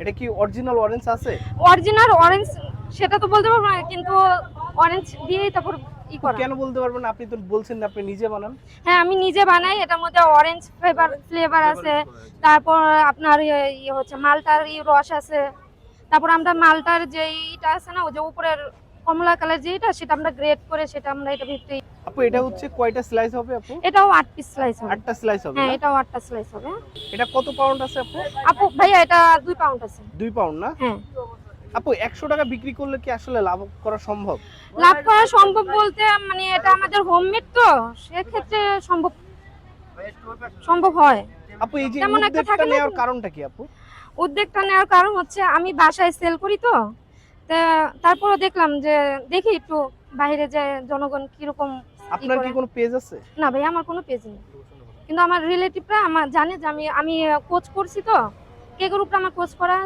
এটা কি original orange আছে? অরিজিনাল অরেঞ্জ সেটা তো বলতে পারবো না, কিন্তু অরেঞ্জ দিয়েই তারপর ই করা। কেন বলতে পারবেন না? আপনি তো বলছেন না আপনি নিজে বানান। হ্যাঁ, আমি নিজে বানাই। এটার মধ্যে অরেঞ্জ ফ্লেভার আছে, তারপর আপনার ইয়ে হচ্ছে মালটার রস আছে, তারপর আমরা মালটার যে ইটা আছে না, ওই যে উপরের কমলা কালার যেটা, সেটা আমরা গ্রেড করে সেটা আমরা এটা ভিতরে। আপু এটা হচ্ছে কয়টা স্লাইস হবে আপু? এটাও 8 পিস স্লাইস হবে। 8টা স্লাইস হবে হ্যাঁ, না? এটাও 8টা স্লাইস হবে। এটা কত পাউন্ড আছে আপু? আপু ভাইয়া এটা 2 পাউন্ড আছে। 2 পাউন্ড না? হ্যাঁ। আপু 100 টাকা বিক্রি করলে কি আসলে লাভ করা সম্ভব? লাভ করা সম্ভব বলতে মানে এটা আমাদের হোমমেড, তো সেক্ষেত্রে সম্ভব হয়। আপু এই যে তেমন একটা উদ্যোগটা থাকে না নেওয়ার কিন্তু। কারণটা কি আপু? উদ্যোগটা নেওয়ার কারণ হচ্ছে আমি বাসায় সেল করি, তো তারপরে দেখলাম যে দেখি একটু বাইরে যে জনগণ কিরকম আপনার কি কোনো পেজ আছে? না ভাই, আমার কোনো পেজ নেই, কিন্তু আমার রিলেটিভরা আমার জানে যে আমি কোচ করছি, তো কে গ্রুপটা আমার কোচ করা।